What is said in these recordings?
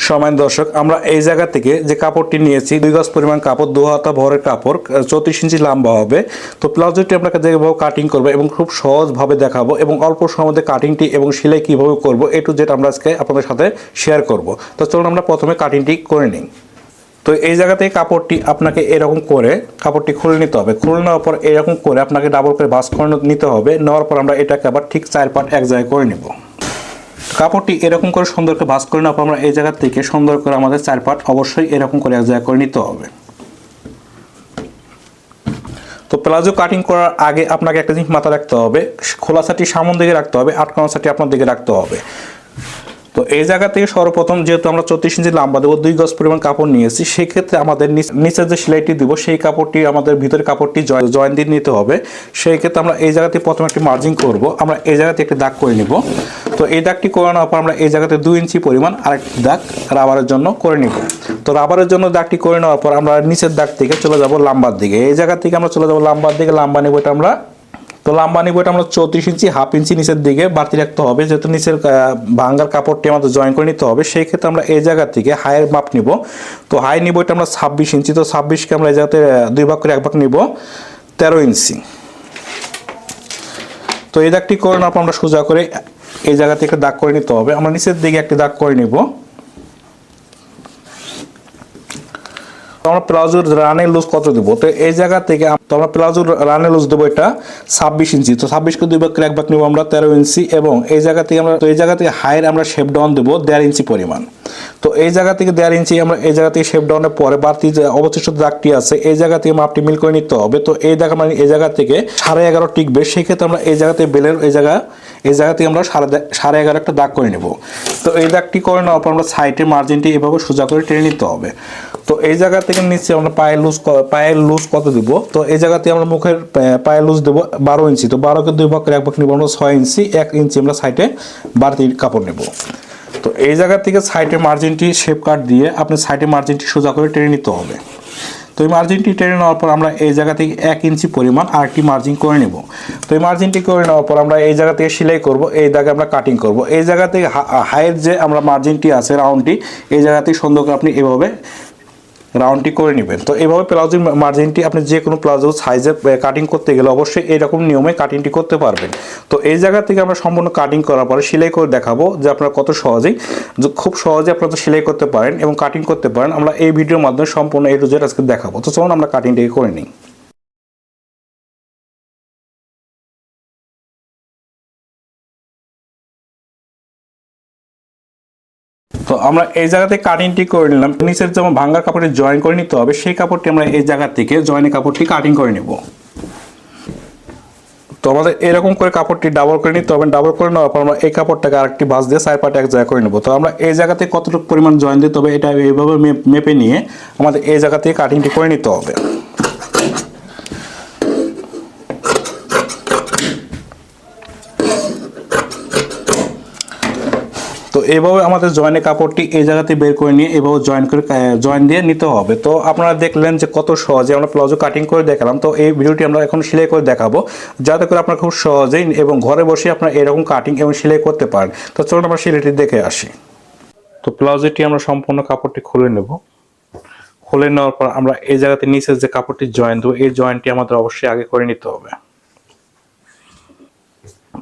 সম্মানিত দর্শক, আমরা এই জায়গা থেকে যে কাপড়টি নিয়েছি 2 গজ পরিমাণ কাপড়, 2 হাতা ভরের কাপড়, 34 ইঞ্চি লম্বা হবে। তো প্লাজোটি আপনাকে যেভাবে কাটিং করবো এবং খুব সহজভাবে দেখাবো এবং অল্প সময়ের মধ্যে কাটিংটি এবং সেলাই কীভাবে করবো এ টু জেড আমরা আজকে আপনাদের সাথে শেয়ার করব। তো চলুন আমরা প্রথমে কাটিংটি করে নিই। তো এই জায়গা থেকে কাপড়টি আপনাকে এরকম করে কাপড়টি খুলে নিতে হবে। খুলে নেওয়ার পর এরকম করে আপনাকে ডাবল করে ভাঁজ করে নিতে হবে। নেওয়ার পর আমরা এটাকে আবার ঠিক 4 পার্ট এক জায়গায় করে নেব। কাপড়টি এরকম করে সুন্দর করে ভাঁজ করে নেওয়ার পর আমরা এই জায়গা থেকে সুন্দর করে আমাদের 4 পার্ট অবশ্যই এরকম করে এক জায়গায় করে নিতে হবে। তো প্লাজো কাটিং করার আগে আপনাকে একটা জিনিস মাথায় রাখতে হবে, খোলা সাটি সামন দিকে রাখতে হবে, আটকানো সাটি আপনার দিকে রাখতে হবে। তো এই জায়গা থেকে সর্বপ্রথম যেহেতু আমরা 34 ইঞ্চি লম্বা দেবো, 2 গজ পরিমাণ কাপড় নিয়েছি, সেক্ষেত্রে আমাদের নিচের যে সেলাইটি দিব সেই কাপড়টি আমাদের ভিতরে কাপড়টি জয়েন দিয়ে নিতে হবে। সেই ক্ষেত্রে আমরা এই জায়গাতে প্রথমে একটি মার্জিং করব। আমরা এই জায়গাতে একটি দাগ করে নিব। তো এই দাগটি করে নেওয়ার পর আমরা এই জায়গাতে 2 ইঞ্চি পরিমাণ আরেকটি দাগ রাবারের জন্য করে নিব। তো রাবারের জন্য দাগটি করে নেওয়ার পর আমরা নিচের দাগ থেকে চলে যাব লাম্বার দিকে। এই জায়গা থেকে আমরা চলে যাব লাম্বার দিকে। লাম্বা নেব এটা আমরা। তো লাম্বা নিব এটা আমরা 34 ইঞ্চি, হাফ ইঞ্চি নিচের দিকে বাড়তি রাখতে হবে, যেহেতু নিচের ভাঙ্গার কাপড়টি আমাদের জয়েন করে নিতে হবে। সেই ক্ষেত্রে আমরা এই জায়গা থেকে হাইয়ের মাপ নিব। তো হাই নিব এটা আমরা 26 ইঞ্চি। তো 26কে আমরা এই জায়গাতে 2 ভাগ করে 1 ভাগ নিব 13 ইঞ্চি। তো এই দাগটি করে নেওয়ার পর আমরা সোজা করে এই জায়গা থেকে দাগ করে নিতে হবে। আমরা নিচের দিকে একটি দাগ করে নিব। আমরা প্লাজোর রানের লুজ কত দেব? তো এই জায়গা থেকে আমরা প্লাজোর রানের লুজ দেবো এটা 26 ইঞ্চি। তো 26কে 2 ভাগ করে 1 ভাগ নেব আমরা 13 ইঞ্চি। এবং এই জায়গা থেকে আমরা হাইয়ের আমরা শেপ ডাউন দেবো 1.5 ইঞ্চি পরিমাণ। তো এই জায়গা থেকে 1.5 ইঞ্চি আমরা এই জায়গা থেকে শেপ ডাউনের পরে বাড়তি যে অবশিষ্ট দাগটি আছে এই জায়গা থেকে মাপটি মিল করে নিতে হবে। তো এই দাগ আমরা এই জায়গা থেকে 11.5 টিকবে, সেক্ষেত্রে আমরা এই জায়গাতে বেলের এই জায়গা থেকে আমরা 11.5 একটা দাগ করে নেব। তো এই দাগটি করে নেওয়ার পর আমরা সাইডের মার্জিনটি এভাবে সোজা করে টেনে নিতে হবে। তো এই জায়গা থেকে নিচে আমরা পায়ের লুজ কত দিব? তো এই জায়গাতে আমরা মুখের পায়ের লুজ দেবো 12 ইঞ্চি। তো 12কে 2 ভাগ করে 1 ভাগ নিব আমরা 6 ইঞ্চি। 1 ইঞ্চি আমরা সাইডে বাড়তি কাপড় নেব। তো এই জায়গা থেকে সাইডের মার্জিনটি শেপ কাট দিয়ে আপনি সাইডের মার্জিনটি সোজা করে টেনে নিতে হবে। তো এই মার্জিনটি টেনে নেওয়ার পর আমরা এই জায়গা থেকে 1 ইঞ্চি পরিমাণ আরেকটি মার্জিন করে নেব। তো এই মার্জিনটি করে নেওয়ার পর আমরা এই জায়গা থেকে সেলাই করব, এই দাগে আমরা কাটিং করব। এই জায়গা থেকে হাইয়ের যে আমরা মার্জিনটি আছে রাউন্ডটি, এই জায়গা থেকে সুন্দর করে আপনি এভাবে রাউন্ডটি করে নেবেন। তো এইভাবে প্লাজোর মার্জিনটি আপনি যে কোনো প্লাজো সাইজের কাটিং করতে গেলে অবশ্যই এইরকম নিয়মে কাটিংটি করতে পারবেন। তো এই জায়গা থেকে আমরা সম্পূর্ণ কাটিং করার পরে সেলাই করে দেখাবো যে আপনারা খুব সহজে আপনারা সেলাই করতে পারেন এবং কাটিং করতে পারেন। আমরা এই ভিডিওর মাধ্যমে সম্পূর্ণ A to Z আজকে দেখাবো। তো চলুন আমরা কাটিংটাকে করে নিই। তো আমরা এই জায়গাতে কাটিংটি করে নিলাম। নিচের যেমন ভাঙ্গার কাপড়ে জয়েন করে নিতে হবে, সেই কাপড়টি আমরা এই জায়গা থেকে জয়েনের কাপড়টি কাটিং করে নেব। তো আমাদের এরকম করে কাপড়টি ডাবল করে নিতে হবে। ডাবল করে নেওয়ার পর আমরা এই কাপড়টাকে আরেকটি ভাঁজ দিয়ে 4 পার্ট এক জায়গায় করে নেব। তো আমরা এই জায়গাতে কতটুকু পরিমাণ জয়েন দিতে হবে এটা এইভাবে মেপে নিয়ে আমাদের এই জায়গা থেকে কাটিংটি করে নিতে হবে। তো এইভাবে আমাদের জয়েনের কাপড়টি এই জায়গাতে বের করে নিয়ে এভাবে জয়েন দিয়ে নিতে হবে। তো আপনারা দেখলেন যে কত সহজে আমরা প্লাজো কাটিং করে দেখালাম। তো এই ভিডিওটি আমরা এখন সেলাই করে দেখাবো, যাতে করে আপনারা খুব সহজেই এবং ঘরে বসে আপনারা এরকম কাটিং এবং সেলাই করতে পারেন। তো চলুন আমরা সেলাইটি দেখে আসি। তো প্লাজোটি আমরা সম্পূর্ণ কাপড়টি খুলে নেব। খুলে নেওয়ার পর আমরা এই জায়গাতে নিচের যে কাপড়টি জয়েন দেবো এই জয়েন্টটি আমাদের অবশ্যই আগে করে নিতে হবে।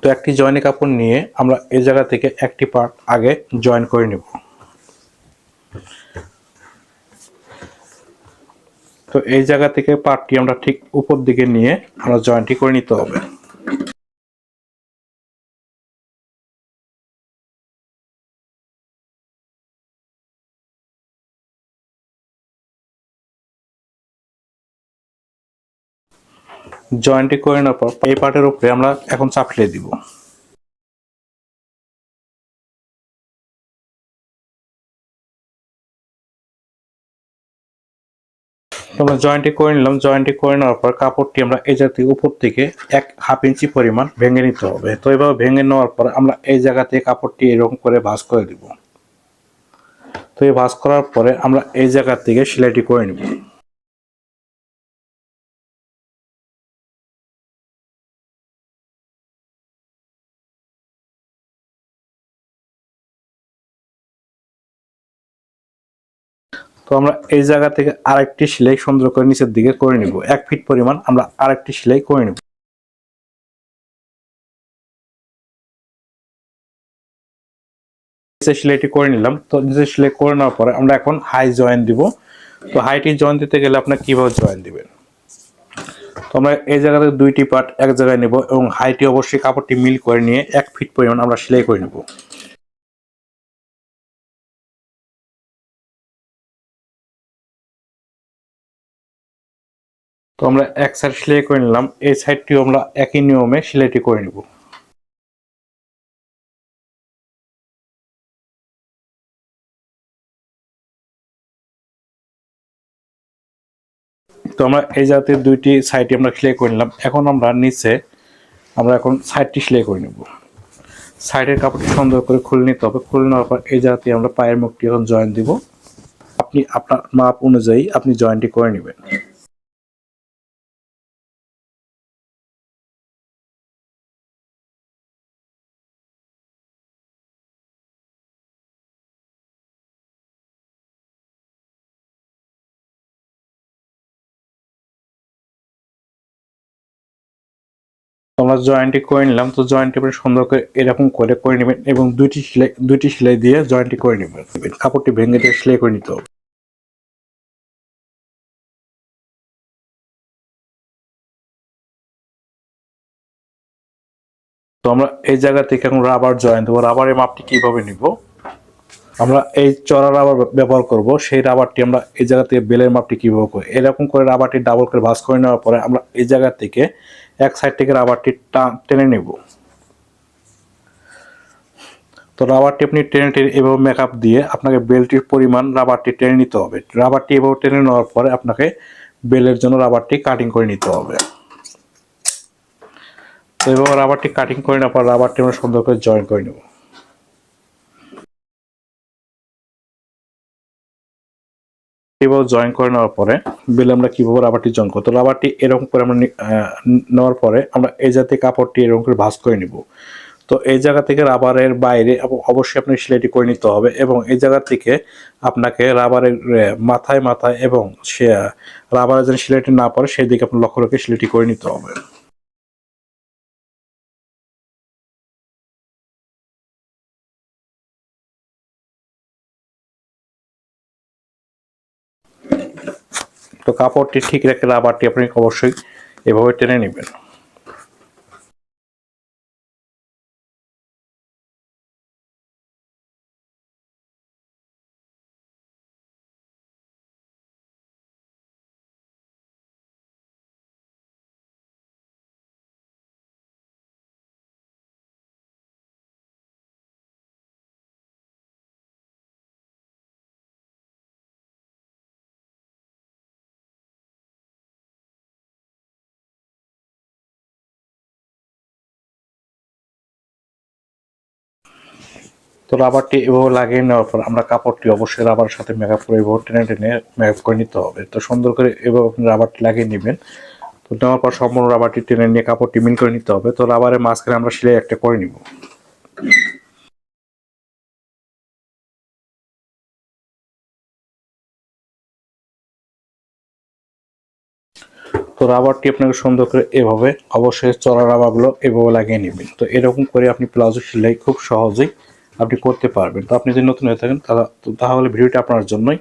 তো একটি জয়েনের কাপড় নিয়ে আমরা এই জায়গা থেকে একটি পার্ট আগে জয়েন করে নেব। তো এই জায়গা থেকে পার্টটি আমরা ঠিক উপর দিকে নিয়ে আমরা জয়েন্টটি করে নিতে হবে। জয়েন্টটি করে নেওয়ার পর এই পার্টের উপরে আমরা এখন চাপিয়ে দিব। আমরা জয়েন্টটি করে নিলাম। জয়েন্টটি করে নেওয়ার পর কাপড়টি আমরা এই জায়গা থেকে উপর থেকে 1/2 ইঞ্চি পরিমাণ ভেঙে নিতে হবে। তো এইভাবে ভেঙে নেওয়ার পর আমরা এই জায়গা থেকে কাপড়টি এরকম করে ভাঁজ করে দিব। তো এই ভাঁজ করার পরে আমরা এই জায়গা থেকে সেলাইটি করে নিব। তো আমরা এই জায়গা থেকে আরেকটি সেলাই সুন্দর করে নিচের দিকে করে নিব, 1 ফিট পরিমাণ আমরা আরেকটি সেলাই করে নিব। নিচে সেলাইটি করে নিলাম। তো নিচে সেলাই করে নেওয়ার পরে আমরা এখন হাই জয়েন দিব। তো হাইটি জয়েন দিতে গেলে আপনার কিভাবে জয়েন দিবেন, তো আমরা এই জায়গাতে দুইটি পার্ট এক জায়গায় নেব এবং হাইটি অবশ্যই কাপড়টি মিল করে নিয়ে 1 ফিট পরিমাণ আমরা সেলাই করে নেব। তো আমরা এক সাইড সেলাই করে নিলাম, এই সাইডটিও আমরা একই নিয়মে সেলাইটি করে নেব। তো আমরা এই জায়গাতে দুইটি সাইডে আমরা সেলাই করে নিলাম। এখন আমরা নিচে আমরা এখন সাইডটি সেলাই করে নেব। সাইডের কাপড়টি সুন্দর করে খুলে নিতে হবে। খুলে নেওয়ার পর এই জায়গাতে আমরা পায়ের মুখটি এখন জয়েন দিব। আপনি আপনার মাপ অনুযায়ী আপনি জয়েন্টটি করে নেবেন। আমরা জয়েন্টটি করে নিলাম। তো জয়েন্টটি আপনি সুন্দর করে এরকম করে করে নেবেন এবং দুইটি সেলাই দিয়ে জয়েন্টটি করে নেবেন। কাপড়টি ভেঙে দিয়ে সেলাই করে নিতে হবে। তো আমরা এই জায়গা থেকে এখন রাবার জয়েন দেবো। রাবারের মাপটি কিভাবে নিব, আমরা এই চড়া রাবার ব্যবহার করব। সেই রাবারটি আমরা এই জায়গা থেকে বেলের মাপটি কিভাবে করি, এরকম করে রাবারটি ডাবল করে ভাঁজ করে নেওয়ার পরে আমরা এই জায়গা থেকে এক সাইড থেকে রাবারটি টেনে নেব। তো রাবারটি আপনি টেনে টেনে এভাবে মেকআপ দিয়ে আপনাকে বেলটির পরিমাণ রাবারটি টেনে নিতে হবে। রাবারটি এভাবে টেনে নেওয়ার পরে আপনাকে বেলের জন্য রাবারটি কাটিং করে নিতে হবে। তো এভাবে রাবারটি কাটিং করে নেওয়ার পর রাবারটি আমরা সুন্দর করে জয়েন করে নেব। এভাবে জয়েন করে নেওয়ার পরে বেলে আমরা কিভাবে রাবারটি জয়েন করবো, তো রাবারটি এরকম করে আমরা নেওয়ার পরে আমরা এই জাতীয় কাপড়টি এরকম করে ভাঁজ করে নিব। তো এই জায়গা থেকে রাবারের বাইরে অবশ্যই আপনি সেলাইটি করে নিতে হবে এবং এই জায়গা থেকে আপনাকে রাবারের মাথায় মাথায় এবং সে রাবারের যেন সেলাইটি না পড়ে সেই দিকে আপনার লক্ষ্য রেখে সেলাইটি করে নিতে হবে। তো কাপড়টি ঠিক রেখে রাবারটি আপনি অবশ্যই এভাবে টেনে নেবেন। তো রাবারটি এভাবে লাগিয়ে নেওয়ার পর আমরা কাপড়টি অবশ্যই রাবারের সাথে মেকআপ করে এভাবে টেনে টেনে মেকআপ করে নিতে হবে। তো সুন্দর করে এভাবে আপনি রাবারটি লাগিয়ে নেবেন। তো নেওয়ার পর সম্পূর্ণ রাবারটি টেনে নিয়ে কাপড়টি মিল করে নিতে হবে। তো রাবারের মাঝখানে আমরা সেলাই একটা করে নিব। তো রাবারটি আপনাকে সুন্দর করে এভাবে অবশ্যই চড়া রাবারগুলো এভাবে লাগিয়ে নেবেন। তো এরকম করে আপনি প্লাজো সেলাই খুব সহজেই আপনি করতে পারবেন। তো আপনি যদি নতুন হয়ে থাকেন তাহলে ভিডিওটি আপনার জন্যই।